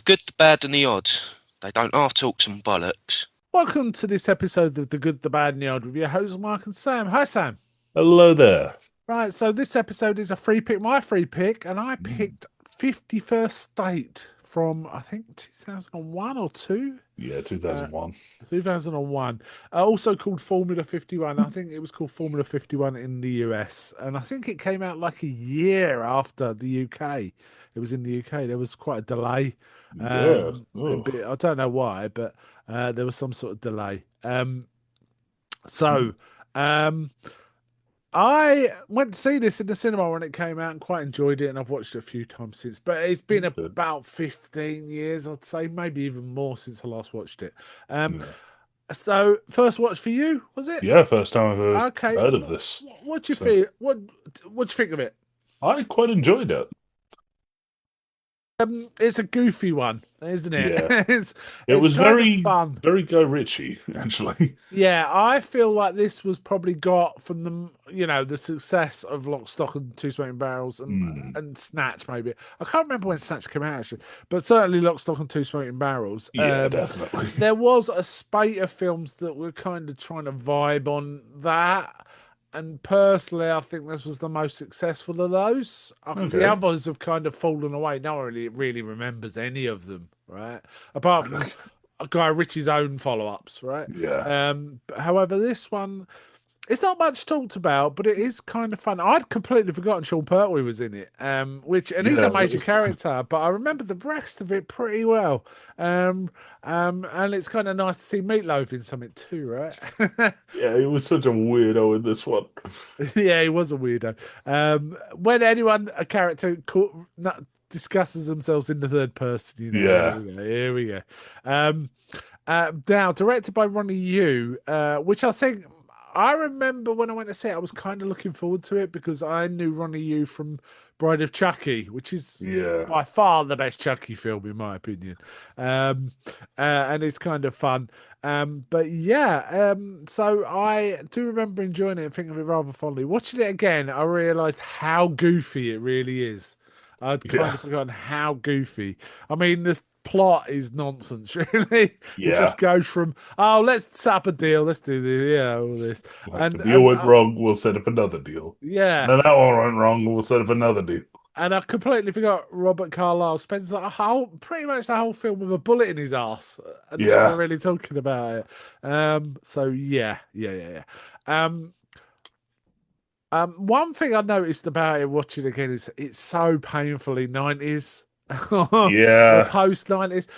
The good, the bad, and the odd. They don't half talk some bollocks. Welcome to this episode of The Good, the Bad, and the Odd with your hosts, Mark and Sam. Hi, Sam. Hello there. Right, so this episode is a free pick, my free pick, and I Mm. picked 51st State from, I think, 2001 or 2? Yeah, Uh, 2001. 2001. Also called Formula 51. I think it was called Formula 51 in the US. And I think it came out like a year after the UK. It was in the UK. There was quite a delay. Yeah. A bit, I don't know why, but there was some sort of delay. Mm. So um, I went to see this in the cinema when it came out and quite enjoyed it. And I've watched it a few times since. But it's been Good. about 15 years, I'd say, maybe even more since I last watched it. Um, Yeah. so first watch for you, was it? Yeah, first time I've ever Okay. heard of this. What do you So feel? What do you think of it? I quite enjoyed it. It's a goofy one, isn't it? Yeah. It's It it's was kind of very, fun. very Guy Ritchie, actually. Yeah, I feel like this was probably got from the success of Lock, Stock, and Two Smoking Barrels and Mm. and Snatch. Maybe I can't remember when Snatch came out actually, but certainly Lock, Stock, and Two Smoking Barrels. Yeah, definitely. There was a spate of films that were kind of trying to vibe on that. And personally, I think this was the most successful of those. I think the Okay. others have kind of fallen away. No one really remembers any of them, right? Apart from Guy Ritchie's own follow-ups, right? Yeah. However, this one, it's not much talked about, but it is kind of fun. I'd completely forgotten Sean Pertwee was in it, and he's a Yeah, that major was character, but I remember the rest of it pretty well. And it's kind of nice to see Meatloaf in something too, right? yeah, he was such a weirdo in this one. Yeah, he was a weirdo. When a character discusses themselves in the third person, here Yeah. we go. Here we go. Um, Now, directed by Ronnie Yu, which I think I remember when I went to see it, I was kind of looking forward to it because I knew Ronnie Yu from Bride of Chucky, which is Yeah. by far the best Chucky film in my opinion. And it's kind of fun. But yeah, so I do remember enjoying it and thinking of it rather fondly. Watching it again, I realised how goofy it really is. I'd kind Yeah. of forgotten how goofy. I mean, the plot is nonsense, really. It Yeah. just goes from, oh, let's set up a deal, let's do this, all this, Like the and deal and went wrong, we'll set up another deal. yeah, And then that one went wrong, we'll set up another deal. and I completely forgot Robert Carlyle spends pretty much the whole film with a bullet in his ass and never Yeah. really talking about it. So yeah. One thing I noticed about it watching again is it's so painfully 90s or Yeah. post 90s.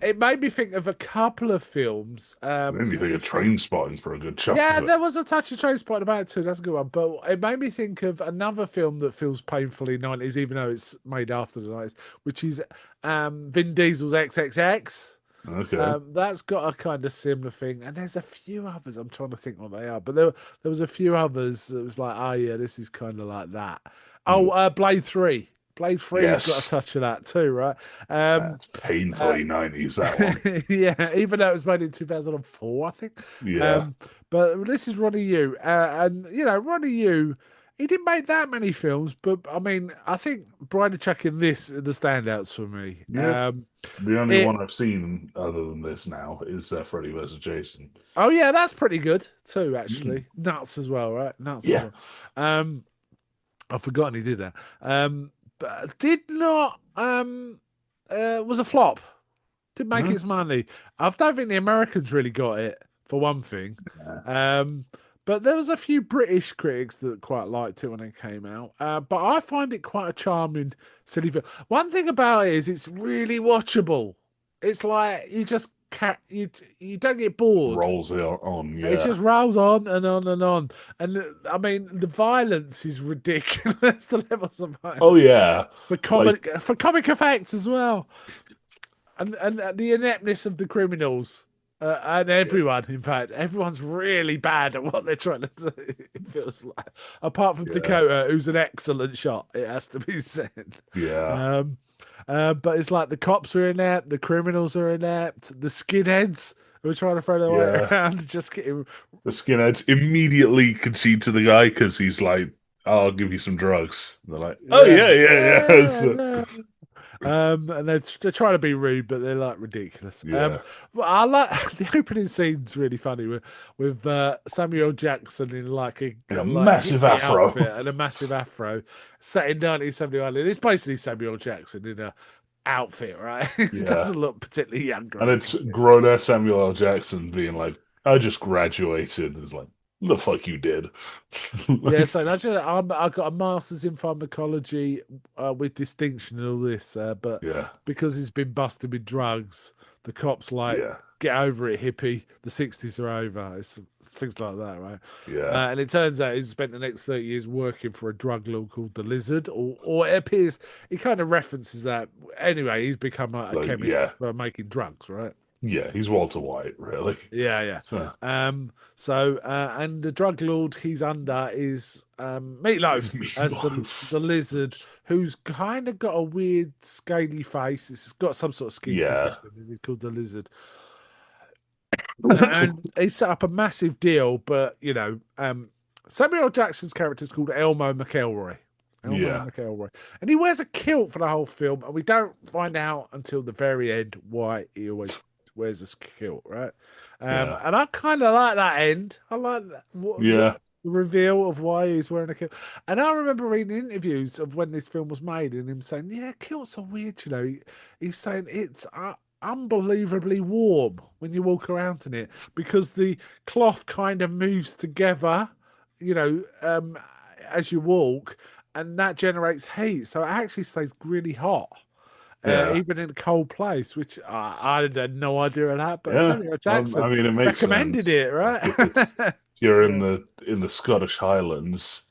It made me think of a couple of films. Made me Let think me of think. Train Spotting for a good chunk Yeah, of it. there was a touch of Transport about it too. That's a good one. But it made me think of another film that feels painfully 90s, even though it's made after the 90s, which is Vin Diesel's XXX. Okay. That's got a kind of similar thing, and there's a few others. I'm trying to think what they are, but there was a few others that was like, oh yeah, this is kind of like that. Oh, Mm. Blade 3. Blade 3's got a Yes. touch of that too, right? Um, That's uh, painfully 90s, that one. yeah, even though it was made in 2004, I think. Yeah. But this is Ronnie Yu, and Ronnie Yu, he didn't make that many films, but I mean, I think Bride of Chuck and this are the standouts for me. Yeah. The only It one I've seen other than this now is Freddy vs. Jason. Oh yeah, that's pretty good too, Mm. actually. Nuts as well, right? Nuts as Yeah. well. Um, I've forgotten he did that. But did not was a flop. Didn't make No? its money. I don't think the Americans really got it for one thing. Yeah. Um, but there was a few British critics that quite liked it when it came out. But I find it quite a charming, silly film. One thing about it is it's really watchable. It's like you just you don't get bored. Rolls it on, It yeah. just rolls on and on and on. And I mean, the violence is ridiculous. The levels of Oh, violence yeah. Like, for comic effects as well, and the ineptness of the criminals and yeah. everyone. In fact, everyone's really bad at what they're trying to do. It feels like, apart from Yeah. Dakota, who's an excellent shot. It has to be said. Yeah. Um, but it's like the cops are inept, the criminals are inept, the skinheads who are trying to throw their weight Yeah. around, just getting The skinheads immediately concede to the guy because he's like, I'll give you some drugs. And they're like, oh, yeah, yeah, yeah, yeah. yeah, So, yeah. And they're trying to be rude, but they're like ridiculous. Yeah. But I like the opening scene's really funny with Samuel Jackson in like a And a like massive hippie afro. outfit and a massive afro, set in 1971. And it's basically Samuel Jackson in a outfit, right? It Yeah. doesn't look particularly younger. And it's grown ass Samuel L. Jackson being like, I just graduated. It's like, the fuck you did. Yeah, Like, so that's I got a master's in pharmacology with distinction and all this, but yeah. because he's been busted with drugs, the cops like Yeah. get over it, hippie. The 60s are over. It's things like that, right? Yeah. And it turns out he's spent the next 30 years working for a drug lord called the Lizard, or it appears he kind of references that. Anyway, he's become a Like, chemist yeah. for making drugs, right? Yeah. He's Walter White, really. Yeah, yeah. So, And the drug lord he's under is it's Meatloaf as Meatloaf. the lizard, who's kind of got a weird scaly face. It's got some sort of skin Yeah. condition, and he's called the Lizard. And he set up a massive deal, but Samuel L. Jackson's character is called Elmo McElroy. Elmo Yeah. McElroy, and he wears a kilt for the whole film, and we don't find out until the very end why he always wears this kilt, right? Yeah. And I kind of like that end. I like that, Yeah. the reveal of why he's wearing a kilt. And I remember reading interviews of when this film was made, and him saying, "Yeah, kilts are weird." He's saying it's unbelievably warm when you walk around in it because the cloth kind of moves together, as you walk, and that generates heat, so it actually stays really hot. Yeah. Even in a cold place, which I had no idea of that, but Yeah. Samuel Jackson I mean, it makes recommended sense. it, right? Like if you're Yeah. in the Scottish Highlands,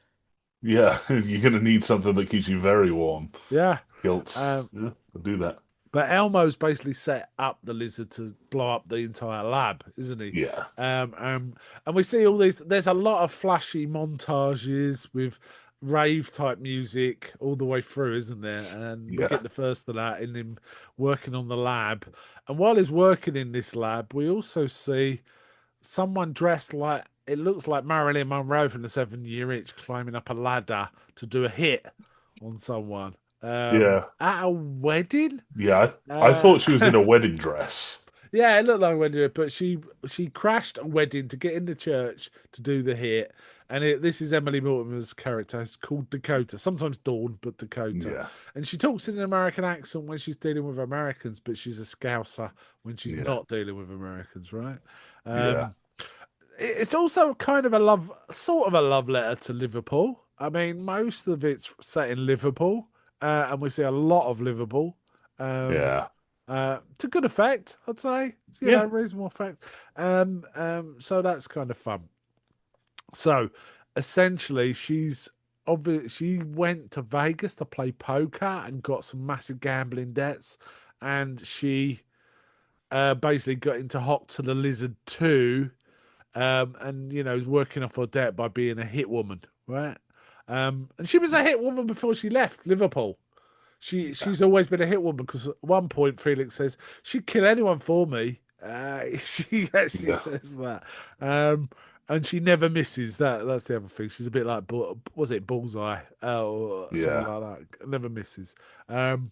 yeah, you're gonna need something that keeps you very warm. Yeah. Kilts, Um, yeah, will do that. but Elmo's basically set up the lizard to blow up the entire lab, isn't he? Yeah. And we see all these. There's a lot of flashy montages with rave type music all the way through, isn't there? And we Yeah. get the first of that in him working on the lab. And while he's working in this lab, we also see someone dressed like it looks like Marilyn Monroe from the 7 Year Itch climbing up a ladder to do a hit on someone Yeah. at a wedding. Yeah. I Uh, thought she was in a wedding dress. yeah, it looked like a wedding, but she crashed a wedding to get in the church to do the hit. And this is Emily Mortimer's character. It's called Dakota, sometimes Dawn, but Dakota. Yeah. And she talks in an American accent when she's dealing with Americans, but she's a Scouser when she's Yeah. not dealing with Americans, right? Yeah. It's also kind of sort of a love letter to Liverpool. I mean, most of it's set in Liverpool, and we see a lot of Liverpool. Yeah. To good effect, I'd say. Yeah. Reasonable effect. So that's kind of fun. So essentially, she went to Vegas to play poker and got some massive gambling debts, and she basically got into Hawk to the Lizard 2, and is working off her debt by being a hit woman, right? And she was a hit woman before she left Liverpool. She's always been a hit woman because at one point Felix says she'd kill anyone for me. She actually Yeah. says that, and she never misses. That's the other thing. She's a bit like was it Bullseye or something Yeah. like that? Never misses. And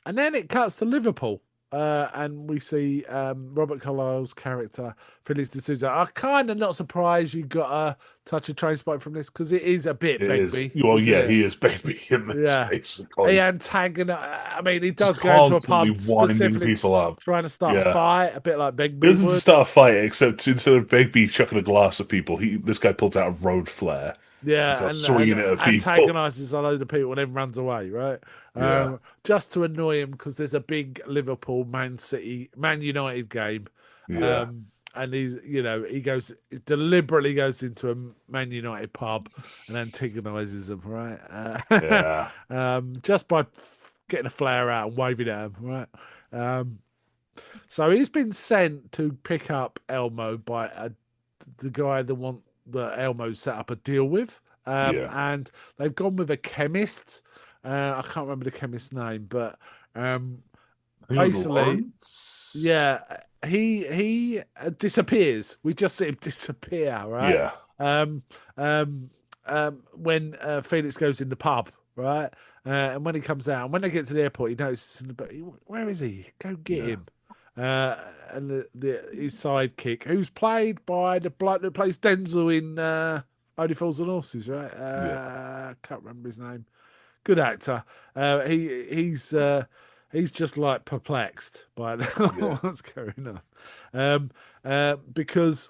then it cuts to Liverpool. And we see Robert Carlyle's character, Felix D'Souza. I'm kind of not surprised you got a touch of Trainspotting from this because it is a bit It is. Begbie. Well, isn't yeah, it? he is baby in this, Yeah. basically. He I mean, he does Just go into a constantly pub winding specifically people up. trying to start a Yeah. fight, a bit like He Begbie doesn't would. start a fight, except instead of Begbie chucking a glass at people, this guy pulls out a road flare and Yeah, starts and swinging it at people. antagonizes a load of people and then runs away, right? Yeah. Just to annoy him because there's a big Liverpool Man United game. Yeah. And he deliberately goes into a Man United pub and antagonizes them, right? Yeah. Just by getting a flare out and waving at him, right? So he's been sent to pick up Elmo by the guy that Elmo set up a deal with. Yeah. And they've gone with a chemist. I can't remember the chemist's name, but I think it was basically, Lawrence? yeah, he disappears. We just see him disappear, right? Yeah. When Felix goes in the pub right? And when he comes out, and when they get to the airport, he notices, but where is he? Go get Yeah. him. And his sidekick, who's played by the bloke that plays Denzel in Only Fools and Horses, right? Yeah. Can't remember his name. Good actor. He's just like perplexed by Yeah. what's going on, because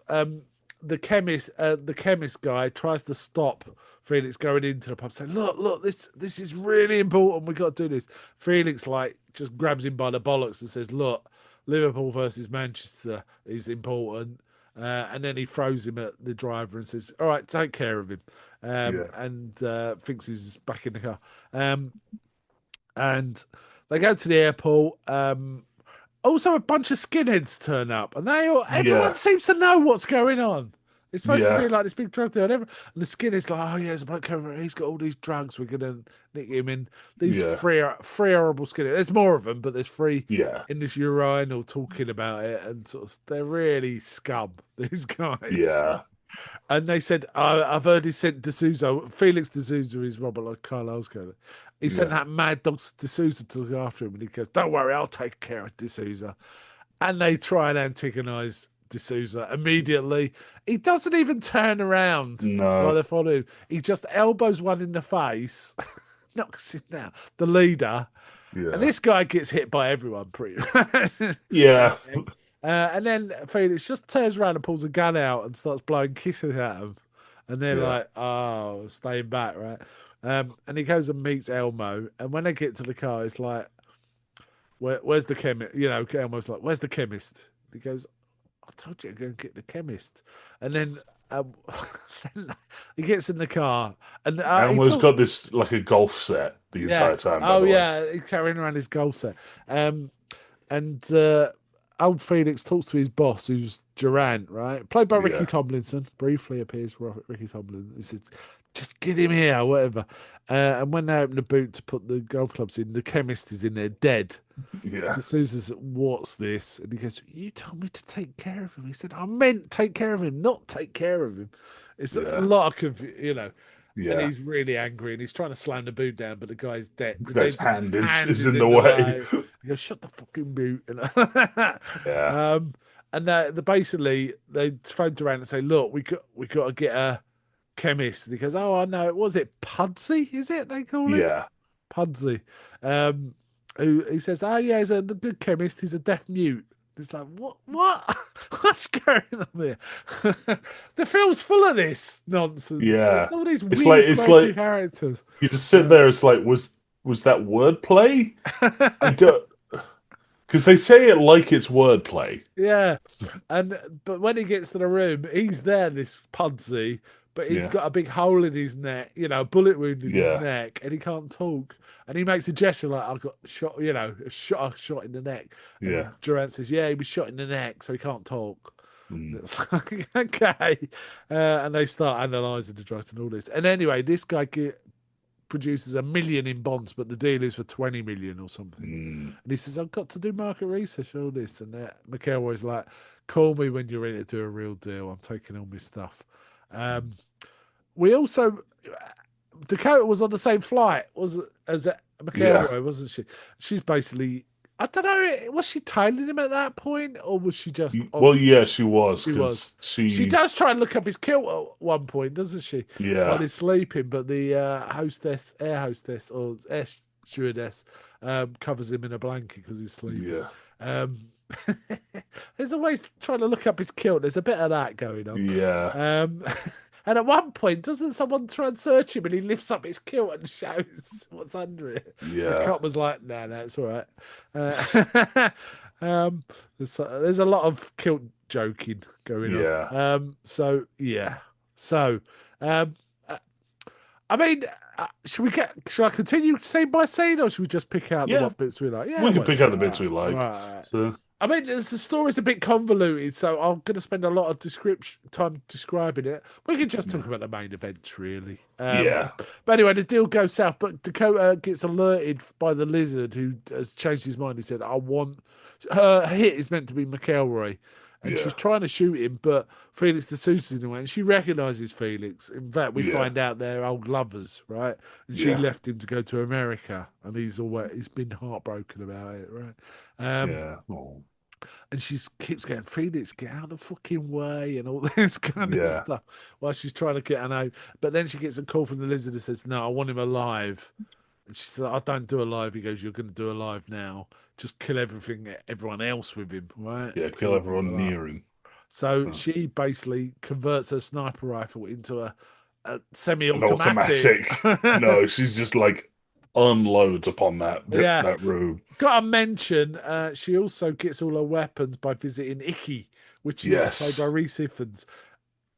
the chemist guy tries to stop Felix going into the pub, saying, "Look, this is really important. We got to do this." Felix like just grabs him by the bollocks and says, "Look, Liverpool versus Manchester is important." And then he throws him at the driver and says, "All right, take care of him," Yeah. and thinks he's back in the car. Um, and they go to the airport. Also, a bunch of skinheads turn up, and everyone Yeah. seems to know what's going on. It's supposed to be Yeah. like this big drug deal, and the skinheads like, "Oh yeah, there's a bloke over here. He's got all these drugs. We're gonna nick him in." These Yeah. three horrible skinheads. There's more of them, but there's three Yeah. in this urinal talking about it, and sort of they're really scum. These guys. Yeah. And they said, I've heard he sent D'Souza. Felix D'Souza is Robert like Carlisle's character. He sent Yeah. that mad dog D'Souza to look after him. And he goes, "Don't worry, I'll take care of D'Souza." And they try and antagonize D'Souza immediately. He doesn't even turn around while No. they're following him. He just elbows one in the face, knocks him down, the leader. And Yeah. this guy gets hit by everyone pretty much. Yeah. And then Felix just turns around and pulls a gun out and starts blowing kisses at him. And they're Yeah. like, "Oh, staying back, right?" And he goes and meets Elmo. And when they get to the car, it's like, where's the chemist? You know, Elmo's like, "Where's the chemist?" He goes, "I told you to go and get the chemist." And then he gets in the car and he Elmo's talks. got this like a golf set the Yeah. entire time, by Oh, the way. yeah. He's carrying around his goal set. And old Felix talks to his boss, who's Durant, right? Played by Ricky Yeah. Tomlinson. Briefly appears Ricky Tomlinson. He says, "Just get him here," whatever. And when they open the boot to put the golf clubs in, the chemist is in there dead. Yeah. D'Souza says, "What's this?" And he goes, "You told me to take care of him." He said, "I meant take care of him, not take care of him." It's a Yeah. lot of confusion, and Yeah. he's really angry and he's trying to slam the boot down, but the guy's dead. The Guy's dead guy's hand hand is is in in the the way. way. He goes, "Shut the fucking boot." Yeah. And basically they phone Durant and say, "Look, we got to get a chemist." And he goes, "Oh, I know. Was it Pudsey? Is it they call him Yeah. Pudsey?" Who he says, "Oh yeah, he's a good chemist. He's a deaf mute." It's like, what? What's going on there? The film's full of this nonsense. Yeah. It's all these It's weird, it's quirky like characters. you just sit there, it's like, was that wordplay? I don't, because they say it like it's wordplay. Yeah, but when he gets to the room, he's there, this Pudsey, but he's Yeah. got a big hole in his neck, a bullet wound in his Yeah. neck, and he can't talk. And he makes a gesture like, "I got shot, a shot in the neck." And Yeah. Durant says, "Yeah, he was shot in the neck, so he can't talk." Mm. It's like, okay. And they start analysing the drugs and all this. And anyway, this guy produces 1 million in bonds, but the deal is for 20 million or something. Mm. And he says, "I've got to do market research, all this." And McElroy's like, "Call me when you're ready to do a real deal. I'm taking all my stuff." We also, Dakota was on the same flight as McElroy, Yeah. wasn't she? She's basically, I don't know, was she tailing him at that point, or was she just Well, yeah, she was She was. because She does try and look up his kilt at one point, doesn't she? While Yeah. he's sleeping, but the air hostess or air stewardess covers him in a blanket because he's sleeping. Yeah. Um, there's always trying to look up his kilt. There's a bit of that going on. Yeah. And at one point, doesn't someone try and search him and he lifts up his kilt and shows what's under it? The Yeah. cop was like, "No, it's all right." There's a lot of kilt joking going on. Yeah. So yeah. So, I mean, should I continue scene by scene, or should we just pick out the Yeah. what bits we like? Yeah, We can well, pick out the bits we like. right. So I mean, the story's a bit convoluted, so I'm going to spend a lot of time describing it. We can just talk about the main events, really. yeah. But anyway, the deal goes south. But Dakota gets alerted by the lizard, who has changed his mind. He said, "I want her hit is meant to be McElroy." and Yeah. she's trying to shoot him, but Felix de Sousa's in the way, and she recognises Felix. In fact, we Yeah. find out they're old lovers, right? And she Yeah. left him to go to America, and he's been heartbroken about it, right? Yeah. Oh. And she keeps getting Felix, get out of the fucking way, and all this kind of Yeah. stuff while she's trying to get an out. But then she gets a call from the lizard that says, "No, I want him alive." And she said, "I don't do alive." He goes, "You're going to do alive now. Just kill everyone else with him, right? Yeah. Kill everyone near him. So she basically converts her sniper rifle into a An semi-automatic. automatic. No, she's just like unloads upon that Yeah. that room. Got to mention, she also gets all her weapons by visiting Icky, which is played by Reese Ifans.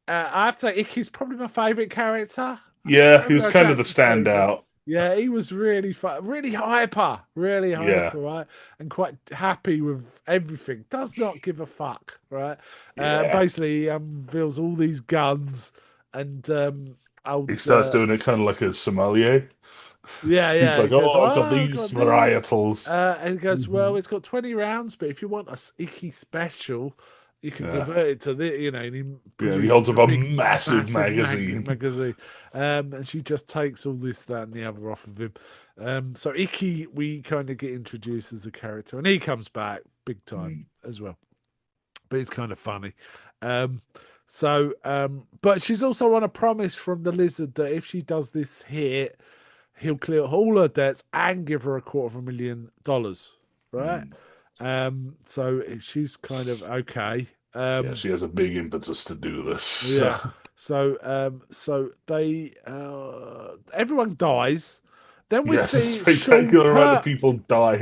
I have to say, Icky's probably my favourite character. Yeah, he was Samuel kind of the Jackson's very good. standout. Yeah, he was really fun, really hyper, right? And quite happy with everything. Does not give a fuck, right? Yeah. Basically, he unveils all these guns and He starts doing it kind of like a sommelier. He's like, he goes, "Oh, I've got "Oh, I've these got this." varietals." And he goes, Mhm. "Well, it's got 20 rounds, but if you want a icky special, you can convert it to the, and he Yeah, he produces holds up a big, massive magazine. magazine. And she just takes all this, that, and the other off of him. So Icky, we kind of get introduced as a character, and he comes back big time as well. But it's kind of funny. But she's also on a promise from the lizard that if she does this hit, he'll clear all her debts and give her $250,000, right? So she's kind of okay. Yeah, she has a big impetus to do this. Yeah. So they everyone dies. Then we Yes, see a spectacular Sean amount of Pert- people die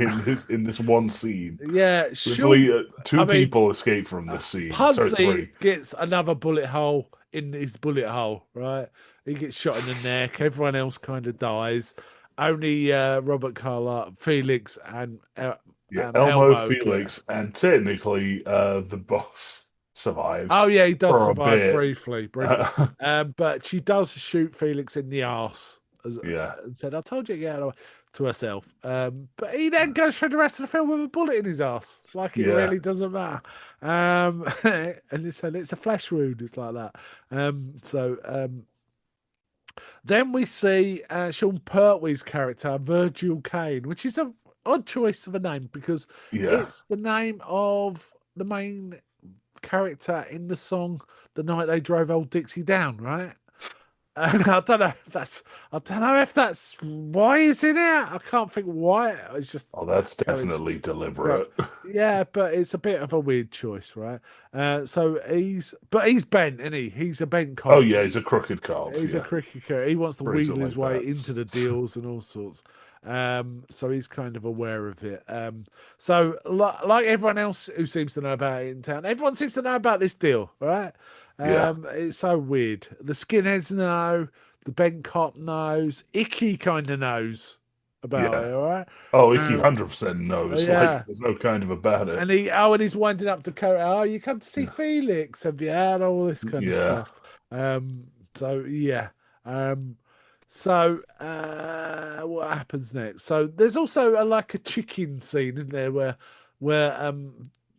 in this one scene. Yeah, Literally, two I mean, people escape from this scene. Sorry, Pudsey three. gets another bullet hole in his bullet hole, right? He gets shot in the neck. Everyone else kind of dies. Only Robert Carlyle, Felix, and Yeah, Elmo, Elmo Felix, and technically the boss survives. Oh yeah, he does for a survive bit. briefly. But she does shoot Felix in the arse. And said, "I told you to get out of the way," to herself. But he then goes through the rest of the film with a bullet in his ass, like it really doesn't matter. And it's a flesh wound. It's like that. Then we see Sean Pertwee's character, Virgil Kane, which is an odd choice of a name because it's the name of the main character in the song "The Night They Drove Old Dixie Down," right? And I don't know if that's why he's in it. I can't think why. It's just that's definitely deliberate. Yeah, but it's a bit of a weird choice, right? So he's bent, isn't he? He's a bent cop. Oh yeah, he's a crooked cop. He's a crooked cop. He wants to wheedle his way into the deals and all sorts. So he's kind of aware of it. So like everyone else who seems to know about it in town, everyone seems to know about this deal, right? It's so weird. The skinheads know, the bent cop knows, Icky kind of knows about it, all right? Oh, Icky 100% knows. Yeah. Like, there's no kind of about it. And he's winding up to Coda. Oh, you come to see Felix, have you had all this kind of stuff? What happens next? So there's also a chicken scene in there where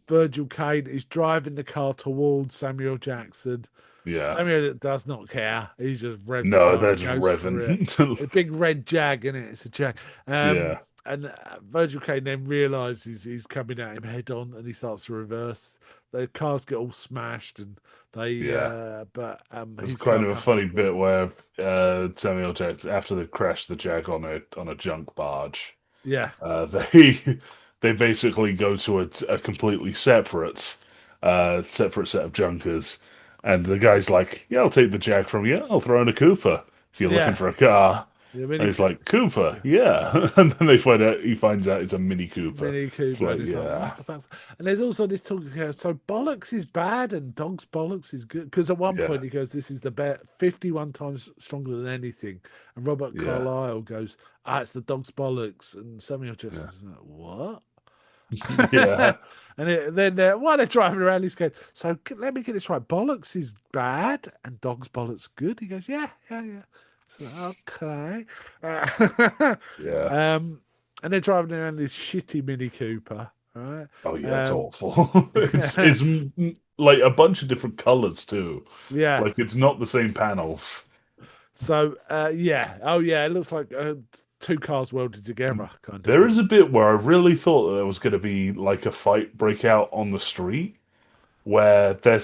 Virgil Kane is driving the car towards Samuel Jackson. Yeah. Samuel does not care. He's just revs No, the car they're and just goes for revving. it. A big red Jag, isn't it? It's a Jag. Yeah. And Virgil Kane then realizes he's coming at him head on, and he starts to reverse. The cars get all smashed, and It's kind of a funny bit where Samuel Jackson, after they crash the Jag on a junk barge, they basically go to a completely separate set of junkers, and the guy's like, "Yeah, I'll take the Jag from you. I'll throw in a Cooper if you're looking for a car." And he's like, "Cooper, yeah." And then he finds out it's a Mini Cooper. And there's also this talk. So bollocks is bad and dog's bollocks is good. Because at one point he goes, "This is the bet 51 times stronger than anything." And Robert Carlyle goes, "It's the dog's bollocks." And Samuel Jackson's like, "What?" Yeah. And then while they're driving around, he's going, "So let me get this right. Bollocks is bad and dog's bollocks good." He goes, "Yeah. So, okay. And they're driving around this shitty Mini Cooper, right? Oh yeah, it's awful. It's like a bunch of different colors too. Yeah. Like it's not the same panels. So yeah. Oh yeah. It looks like two cars welded together, kind of There thing. is a bit where I really thought that there was going to be like a fight break out on the street where they're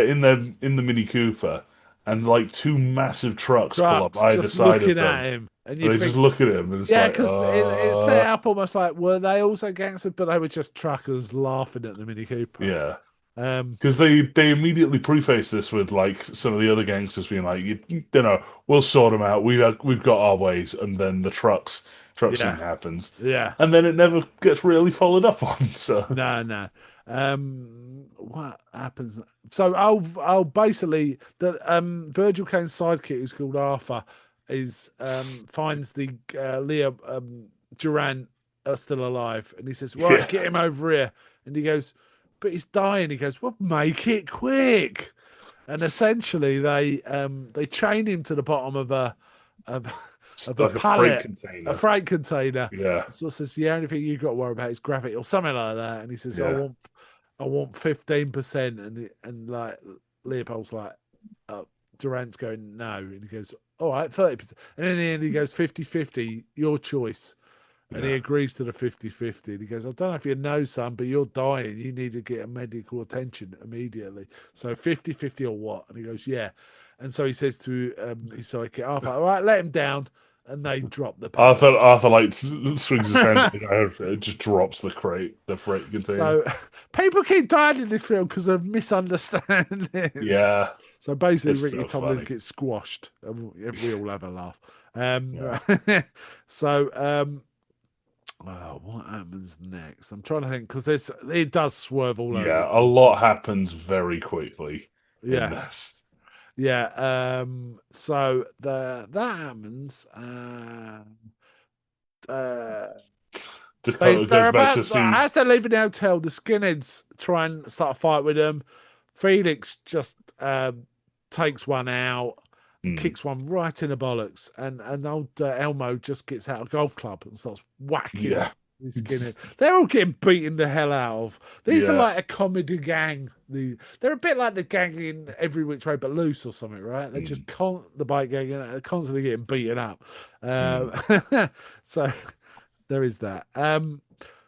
in the Mini Cooper and like two massive trucks pull up Trucks either just side of looking at them him, and you and they just think, look at him and it's yeah, like because it set up almost like were they also gangsters, but they were just truckers laughing at the Mini Cooper. yeah. Um, Because they immediately preface this with like some of the other gangsters being like, you know, we'll sort them out. We've got our ways, and then the truck scene yeah, happens, yeah. and then it never gets really followed up on. So No, no. What happens? So I'll basically the Virgil Kane's sidekick, who's called Arthur, is finds the Leah Durant are still alive, and he says, "Right, yeah, get him over here." And he goes, "But he's dying." He goes, "Well, make it quick." And essentially, they chain him to the bottom of, it's of a like a freight pallet, a container. freight container. Yeah, So it says the only thing you've got to worry about is gravity or something like that. And he says, yeah, I want 15%, and like Leopold's like, Durant's going no, and he goes, all right, 30%, and in the end he goes 50-50, your choice. And he yeah. agrees to the 50-50. And he goes, I don't know if you know, son, but you're dying. You need to get a medical attention immediately. So 50-50 or what? And he goes, yeah. And so he says to his sidekick, Arthur, all right, let him down. And they drop the pallet. Arthur like swings his hand at the guy, it just drops the freight container. So people keep dying in this film because of misunderstanding. Yeah, So basically, it's Ricky so Tomlin funny. gets squashed. And we all have a laugh. Yeah, So, what happens next? I'm trying to think because it does swerve all over the yeah. A place. lot happens very quickly in Yeah, this. yeah. So that happens. Uh, Dakota goes they're back to about see. as they're leaving the hotel. The skinheads try and start a fight with them. Felix just takes one out, Hmm, kicks one right in the bollocks, and old Elmo just gets out a golf club and starts whacking yeah, these skinheads. They're all getting beaten the hell out of. These are yeah. like a comedy gang. They're a bit like the gang in Every Which Way But Loose or something, right? They're Hmm, just the bike gang and they're constantly getting beaten up. hmm. So there is that.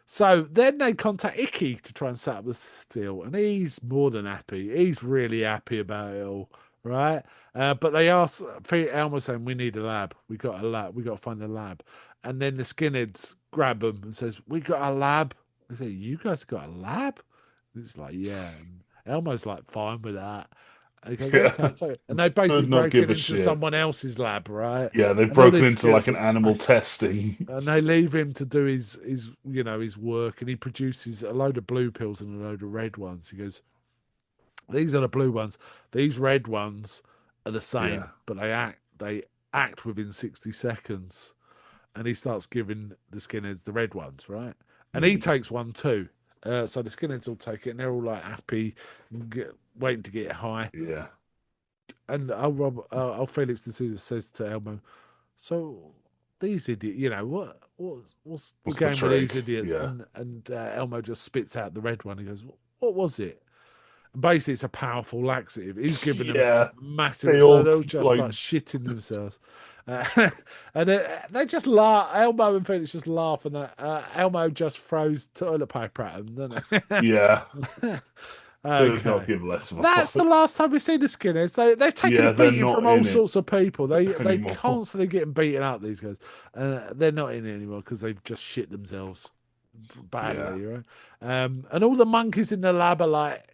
So then they contact Icky to try and set up the deal, and he's more than happy. He's really happy about it all, right? But they ask Elmo saying, "We need a lab. We got a lab. We got to find a lab." And then the skinheads grab them and says, "We got a lab." They say, "You guys got a lab?" And it's like, "Yeah." And Elmo's like, "Fine with that." And he goes, Yeah, "Okay." So, and they basically could not break give it a into shit. someone else's lab, right? Yeah, they've And all broken these into like kids an are animal smashed, testing. and they leave him to do his his work, and he produces a load of blue pills and a load of red ones. He goes, these are the blue ones, these red ones are the Yeah. same, but they act within 60 seconds. And he starts giving the skinheads the red ones, right? And he Hmm. takes one too. So the skinheads all take it, and they're all like happy, waiting to get high. Yeah. And old Felix D'Souza says to Elmo, "So these idiots, what's the What's the game with these trick? idiots?" Yeah. And Elmo just spits out the red one. He goes, "What was it?" And basically, it's a powerful laxative. He's giving them Yeah. They massive, so all they'll just like start shitting themselves. And they just laugh. Elmo and Felix just laugh, and Elmo just throws toilet paper at them, doesn't yeah. he? Does not Okay. give less of a That's the fuck. last time we see the Skinheads. They've taken a Yeah, they're beating from not all in it sorts of people. They anymore. constantly getting beaten up. These guys, they're not in it anymore because they've just shit themselves Yeah. badly, right? And all the monkeys in the lab are like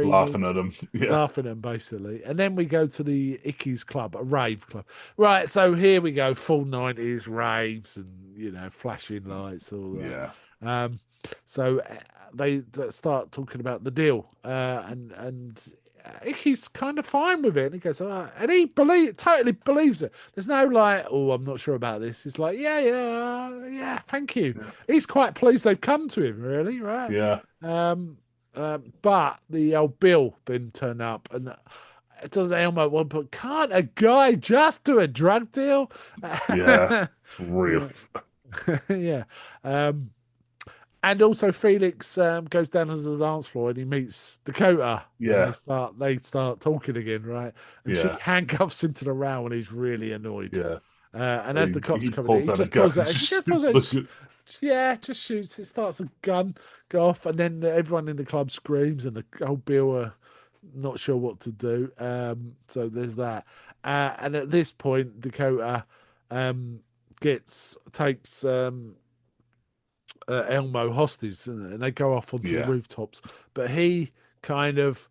Laughing screaming, at them. Yeah. laughing at them basically. And then we go to the Icky's club, a rave club. Right, so here we go, full 90s raves and flashing lights, all that. Yeah. Um, so they start talking about the deal, and he's kind of fine with it. And he goes, and he totally believes it. There's no like, oh, I'm not sure about this. It's like, yeah, yeah, yeah, thank you. Yeah. He's quite pleased they've come to him, really, right? Yeah. But the old Bill then turned up, and it doesn't Elmo at one point. Can't a guy just do a drug deal? Yeah. It's real. Yeah. And also Felix goes down to the dance floor and he meets Dakota, and Yeah, they start talking again, right? And she yeah, handcuffs him to the rail, and he's really annoyed. yeah. And as the cops He coming in, pulls he out a just gun pulls and out. He just just pulls shoots out. the. Yeah, just shoots. It starts a gun go off, and then everyone in the club screams, and the whole Bill are not sure what to do. So there's that. And at this point, Dakota um, takes Elmo hostage, and they go off onto the Yeah, rooftops. But he kind of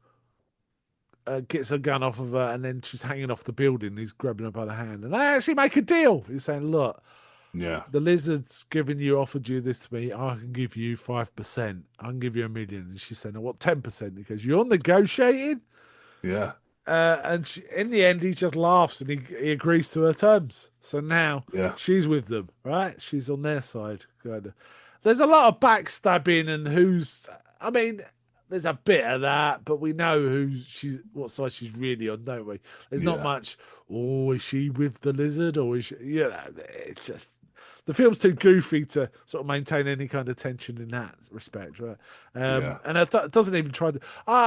gets a gun off of her, and then she's hanging off the building. He's grabbing her by the hand, and they actually make a deal. He's saying, "Look, yeah, the lizard's offered you this to me. I can give you 5%. I can give you 1 million." And she's saying, "I want 10%." He goes, "You're negotiating." yeah, And in the end, he just laughs and he agrees to her terms. So now yeah, she's with them, right? She's on their side, kind of. There's a lot of backstabbing and who's. I mean, there's a bit of that, but we know what side she's really on, don't we? There's not yeah, much. Oh, is she with the lizard, or is she? It's just the film's too goofy to sort of maintain any kind of tension in that respect, right? yeah, And it doesn't even try to.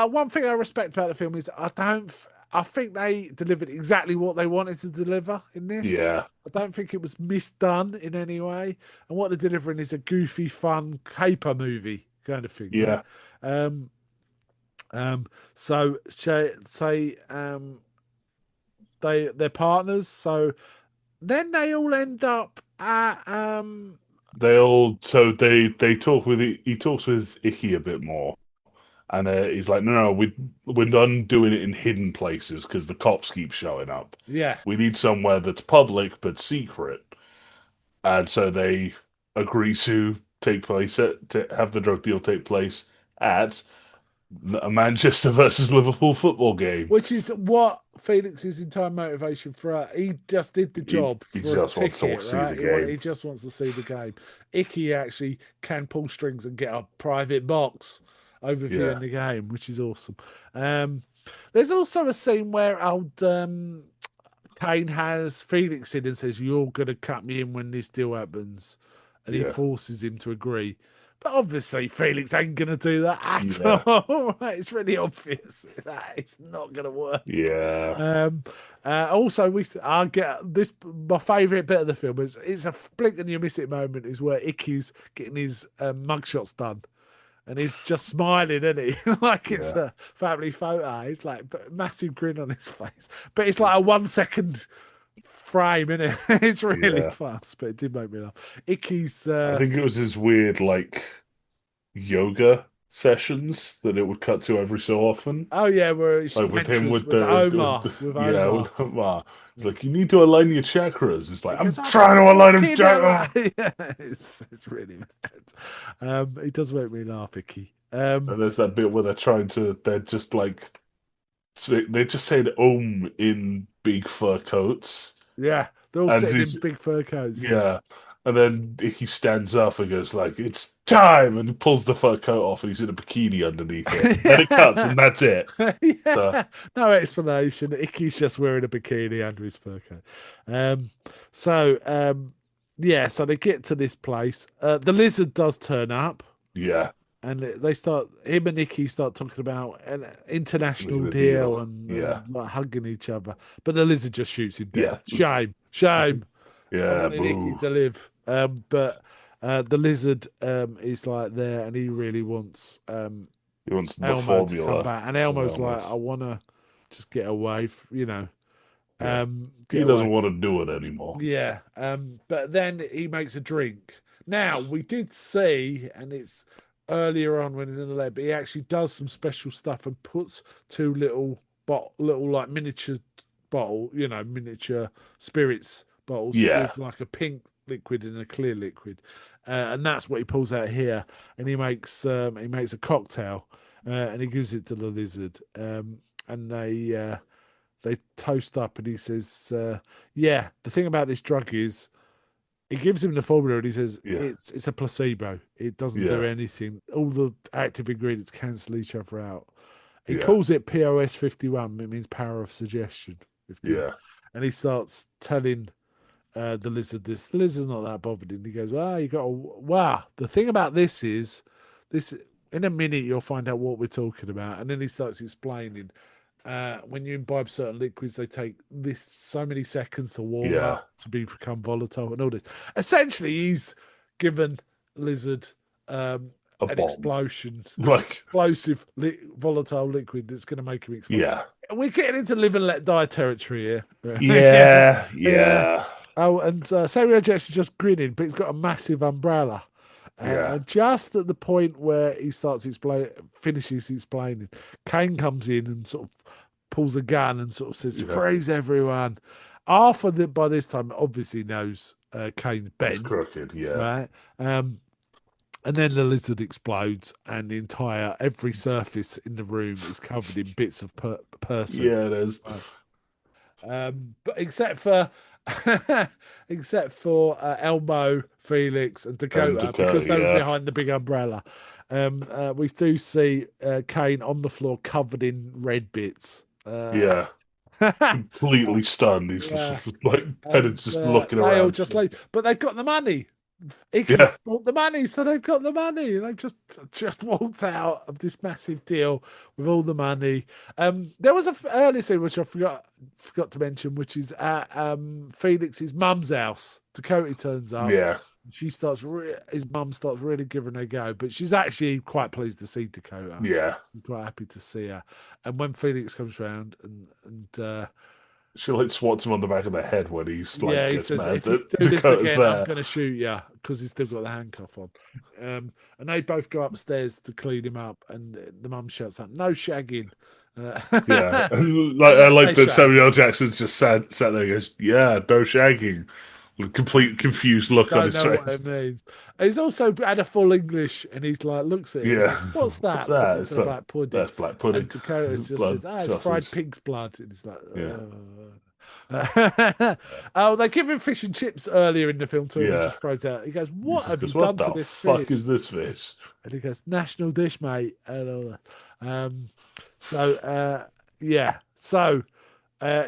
One thing I respect about the film is I think they delivered exactly what they wanted to deliver in this. yeah, I don't think it was misdone in any way. And what they're delivering is a goofy, fun caper movie kind of thing, right? yeah. Um, so say they're partners. So then they all end up at They talk with he talks with Icky a bit more, and he's like, no, we're done doing it in hidden places because the cops keep showing up. yeah. We need somewhere that's public but secret, and so they agree to to have the drug deal take place at a Manchester versus Liverpool football game. Which is what Felix's entire motivation for he just did the job He for a just wants to ticket, see the right? He game. just wants to see the game. Icky actually can pull strings and get a private box overviewing Yeah, the game, which is awesome. Um, there's also a scene where old Kane has Felix in and says, "You're going to cut me in when this deal happens," and he yeah, forces him to agree. But obviously, Felix ain't going to do that at yeah, all. It's really obvious that it's not going to work. yeah, Um, also, I get this. My favourite bit of the film is it's a blink and you miss it moment is where Icky's getting his mugshots done. And he's just smiling, isn't he? Like it's yeah, a family photo. He's like massive grin on his face, but it's like a 1 second frame, isn't it? It's really yeah. fast, but it did make me laugh. Icky's, I think it was his weird like yoga sessions that it would cut to every so often. oh yeah, where his Like with him mantras with with Omar, the with yeah, Omar. with Omar. It's like you need to align your chakras. It's He like goes, I'm "I'm trying to align them fucking chakras. alive." Yeah, it's really mad. He does make me laugh, Icky. And there's that bit where they're just like they're just saying in big fur coats. Yeah, they're all And sitting in he's big fur coats. Yeah. yeah. And then he stands up and goes like, "It's time!" and he pulls the fur coat off, and he's in a bikini underneath it. Then it cuts, and that's it. So Yeah, no explanation. Icky's just wearing a bikini under his fur coat. Um, yeah, so they get to this place. The lizard does turn up, yeah, and him and Icky start talking about an international the deal deal. Yeah, and like hugging each other. But the lizard just shoots him dead. yeah, Shame, shame. I yeah. wanted Icky Boo. to live. But the lizard is like there, and he really wants He wants the Elmo to come formula back, and of Elmo's like, Elmer's. I want to just get away, Yeah, get he away. doesn't want to do it anymore. Yeah, but then he makes a drink. Now we did see, and it's earlier on when he's in the lab, but he actually does some special stuff and puts two little like miniature miniature spirits bottles Yeah, with like a pink liquid and a clear liquid, and that's what he pulls out here. And he makes a cocktail, and he gives it to the lizard, and they toast up, and he says, "Yeah, the thing about this drug is." He gives him the formula and he says yeah, it's a placebo. It doesn't do yeah, anything. All the active ingredients cancel each other out. He yeah, calls it POS 51. It means power of suggestion 51. yeah, And he starts telling the lizard this. The lizard's not that bothered. And he goes, well, you got to, wow. The thing about this is, this in a minute you'll find out what we're talking about. And then he starts explaining. When you imbibe certain liquids, they take this so many seconds to warm Yeah. up to become volatile and all this. Essentially, he's given lizard an bomb. explosion, Like, explosive volatile liquid that's going to make him explode. yeah. We're getting into live and let die territory here. Yeah. Oh, and Samuel Jackson's just grinning, but he's got a massive umbrella. Yeah. And just at the point where he finishes explaining, Kane comes in and sort of pulls a gun and sort of says, "Freeze everyone." Arthur, by this time, obviously knows Kane's bent. It's crooked, yeah. Right. And then the lizard explodes, and every surface in the room is covered in bits of person. Yeah, it is. But except for Elmo, Felix, and Dakota, because they were behind the big umbrella. We do see Kane on the floor covered in red bits. Completely stunned. He's just like headed just looking around. They all just like, but they've got the money. He bought the money, so they've got the money. They just walked out of this massive deal with all the money. There was an early scene which I forgot to mention, which is at Felix's mum's house. Dakota turns up. Yeah. His mum starts really giving her a go, but she's actually quite pleased to see Dakota. Yeah. I'm quite happy to see her. And when Felix comes round and she like swats him on the back of the head when he's like, he gets says, mad "If you that do this Dakota's again, there. I'm going to shoot you," because he's still got the handcuff on. And they both go upstairs to clean him up, and the mum shouts out, "No shagging." Yeah, I like that Samuel L. Jackson's just sat there and goes, "Yeah, no shagging." With a complete confused look on his face. What it means. He's also had a full English, and he's like, looks at it. Yeah. Says, "What's that?" It's black pudding. That's black pudding. And Dakota just says, "It's fried pig's blood." And he's like, oh, they give him fish and chips earlier in the film too. And he just throws out. He goes, "What have you done to this fish? What the fuck is this fish?" And he goes, "National dish, mate," and all that. So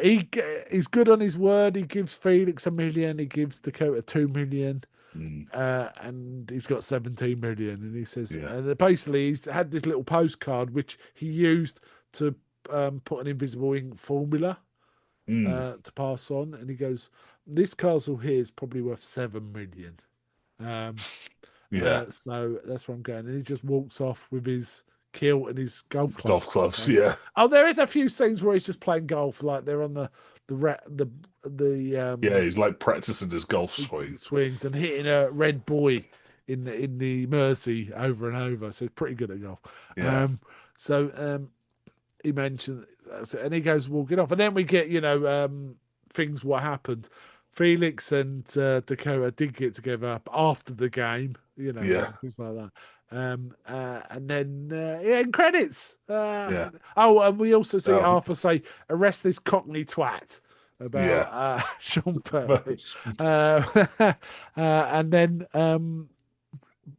he's good on his word. He gives Felix $1 million. He gives Dakota $2 million. And he's got 17 million. And he says, and basically he's had this little postcard which he used to put an invisible ink formula to pass on. And he goes, "This castle here is probably worth 7 million." So that's where I'm going. And he just walks off with his kilt and his golf clubs. Yeah. Oh, there is a few scenes where he's just playing golf, like they're on the he's like practicing his golf swings and hitting a red buoy in the Mersey over and over. So he's pretty good at golf. Yeah. He mentioned, and he goes walking off, and then we get things what happened. Felix and Dakota did get together after the game, things like that. And then in credits. Oh, and we also see Arthur say, "Arrest this Cockney twat," about Sean Pertwee. And then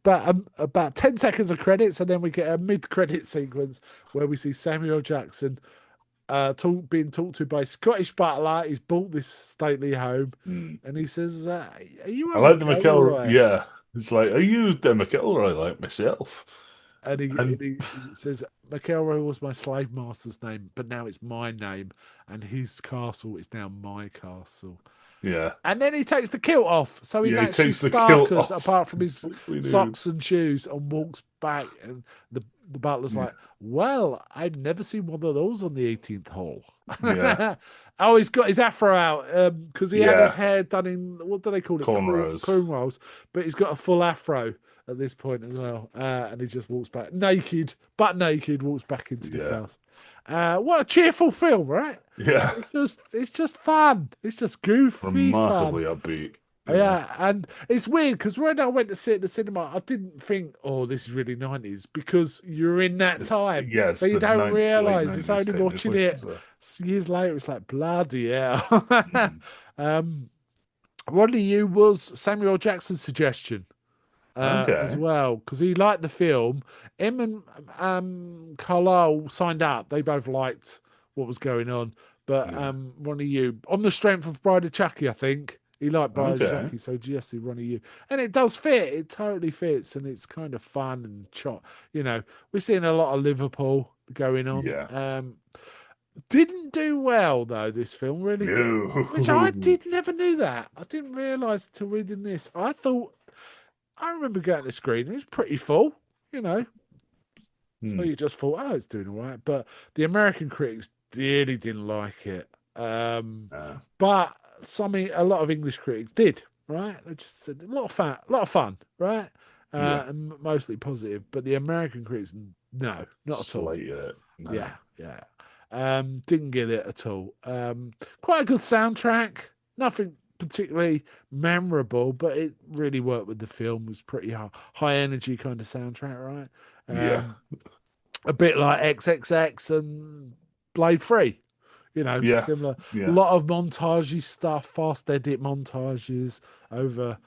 about 10 seconds of credits, and then we get a mid-credit sequence where we see Samuel Jackson being talked to by a Scottish butler. He's bought this stately home, and he says, "Are you?" I like the McElroy. Yeah, it's like, "Are you the McElroy like myself?" And he says, "McElroy was my slave master's name, but now it's my name, and his castle is now my castle." Yeah. And then he takes the kilt off, so he's actually takes the kilt Starkers off. apart from his socks and shoes, and walks back. And the butler's like, "Well, I've never seen one of those on the 18th hole." Yeah. Oh, he's got his afro out because he had his hair done in, what do they call it? Cornrows. But he's got a full afro at this point as well. And he just walks back naked, walks back into the house. What a cheerful film, right? Yeah. It's just fun. It's just goofy, remarkably fun. upbeat. Yeah, and it's weird because when I went to see it at the cinema, I didn't think, "Oh, this is really 90s," because you're in that time. So you don't realise it's only watching it years later. It's like, bloody hell. Rodney Yu was Samuel Jackson's suggestion as well, because he liked the film. Him and Carlisle signed up. They both liked what was going on. But Rodney Yu, on the strength of Bride of Chucky, I think, He liked Okay. Jackie, so Jesse Ronnie you. And it does fit. It totally fits, and it's kind of fun and we're seeing a lot of Liverpool going on. Yeah. Didn't do well though. This film really did, which I No. did never knew that. I didn't realise until reading this. I remember going to screen. It was pretty full, you know. So Hmm. you just thought, oh, it's doing all right. But the American critics really didn't like it. Uh, But a lot of English critics did, right? They just said a lot of fun, right? yeah. And mostly positive. But the American critics, no, not at all. Slated it. No. Yeah, yeah. Didn't get it at all. Quite a good soundtrack. Nothing particularly memorable, but it really worked with the film. It was pretty high energy kind of soundtrack, right? Yeah. A bit like XXX and Blade 3, Yeah. similar. A Yeah. lot of montagey stuff, fast edit montages over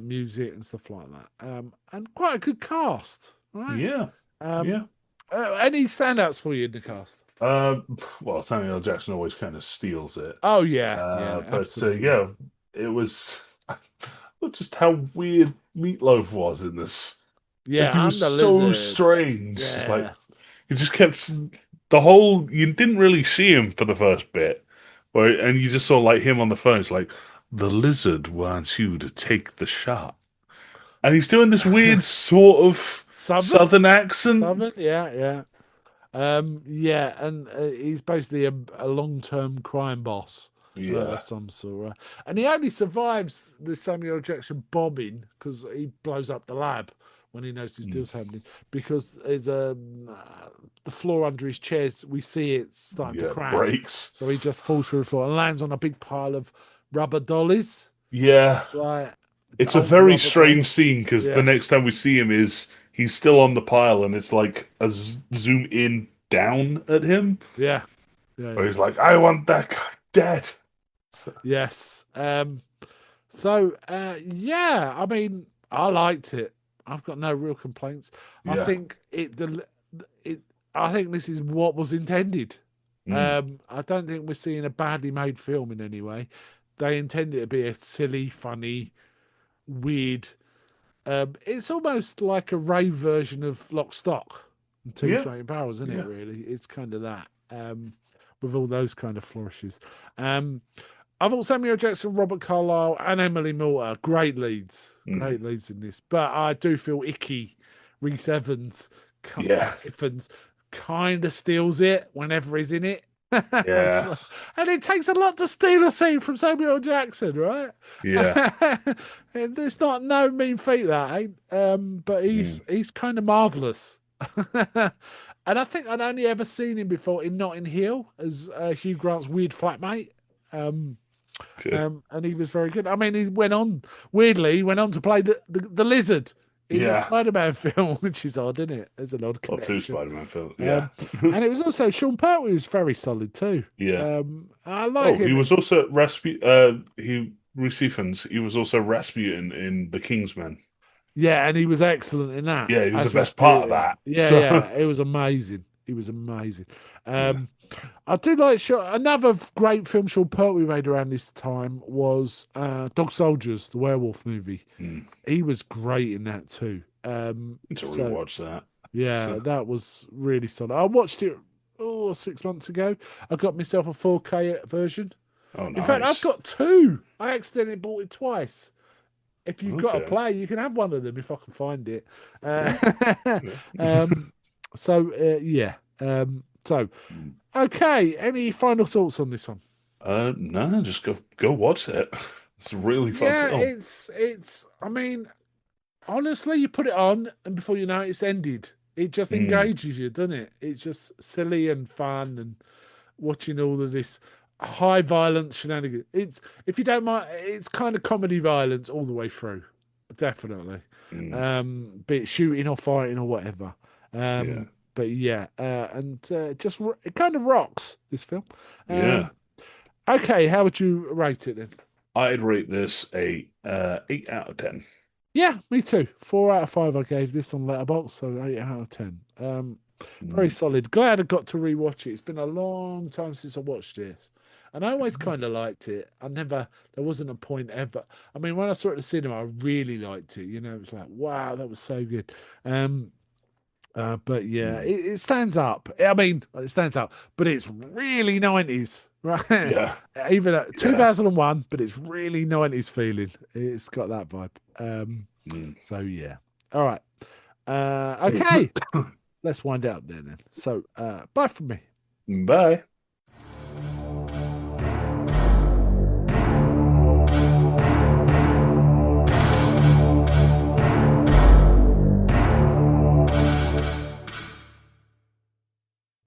music and stuff like that. And quite a good cast, right? Yeah. Um, Yeah. any standouts for you in the cast? Well, Samuel L. Jackson always kind of steals it. Oh yeah, yeah, But absolutely. yeah, it was just how weird Meatloaf was in this. Like he Yeah, was I'm the so lizard. strange. It's like Yeah, he just kept the whole. You didn't really see him for the first bit, and you just saw like him on the phone. It's like the lizard wants you to take the shot, and he's doing this weird sort of Southern, southern accent. Southern. Yeah, yeah. Yeah, and he's basically a long-term crime boss of Yeah. some sort, right? And he only survives the Samuel L. Jackson bombing because he blows up the lab when he notices Mm. deals happening because there's the floor under his chairs. We see it starting to Yeah, crack, breaks. so he just falls through the floor and lands on a big pile of rubber dollies, Yeah, like it's a old very rubber strange dolls. scene because the Yeah, next time we see him is he's still on the pile and it's like a zoom in down at him yeah, yeah, where yeah. he's like, "I want that guy dead." So, Yes. Yeah, I mean, I liked it. I've got no real complaints. I yeah, think it I think this is what was intended. mm, I don't think we're seeing a badly made film in any way. They intended it to be a silly, funny, weird. It's almost like a rave version of Lock, Stock and Two yeah, Floating Barrels, isn't it? yeah, Really, it's kind of that. With all those kind of flourishes. I thought Samuel Jackson, Robert Carlyle, and Emily Malta mm, great leads in this. But I do feel icky. Reese Evans, yeah, Evans kind of steals it whenever he's in it. And yeah, it takes a lot to steal a scene from Samuel Jackson, right? yeah, And it's not no mean feat, that ain't. But mm, he's kind of marvelous. And I think I'd only ever seen him before in Notting Hill as Hugh Grant's weird flatmate. Um, okay, and he was very good. I mean, he went on to play the lizard in the yeah. Spider-Man film, which is odd, isn't it? There's an odd Or two connection. Spider-Man films, yeah, Um, and it was also Sean Pertwee was very solid too. yeah. I like Oh, he him. was also Reese Ifans. He was also Rasputin in The Kingsman. Yeah, and he was excellent in that Yeah, he was the as best part of Rasputin. that. Yeah, So yeah, it was amazing. He was amazing. yeah. I do like another great film Sean Pertwee made around this time was Dog Soldiers, the werewolf movie. Mm. He was great in that too. Need to So rewatch that. yeah, So that was really solid. I watched it 6 months ago. I got myself a 4K version. oh In fact, I've nice. got two. I accidentally bought it twice. If you've got a Okay. play, you can have one of them if I can find it. Yeah. Yeah. Um, yeah. So Mm. okay. Any final thoughts on this one? No, just go watch it. It's a really fun Yeah, film. it's. I mean, honestly, you put it on, and before you know it, it's ended. It just Mm. engages you, doesn't it? It's just silly and fun, and watching all of this high violence shenanigans. It's if you don't mind, it's kind of comedy violence all the way through, definitely. Mm. Be it shooting or fighting or whatever. Yeah. But yeah, it kind of rocks this film. Yeah. Um, okay, how would you rate it then? I'd rate this a 8 out of 10. Yeah, me too. 4 out of 5 I gave this on Letterboxd, so 8 out of 10. Very Mm. solid. Glad I got to rewatch it. It's been a long time since I watched this. and I always kind of liked it. There wasn't a point ever. I mean, when I saw it at the cinema, I really liked it. You know, it was like, wow, that was so good. But yeah, it stands up. I mean, it stands up, but it's really 90s, right? Yeah. Even at 2001, but it's really 90s feeling. It's got that vibe. So yeah. All right. Okay. Let's wind out there then. So bye from me. Bye.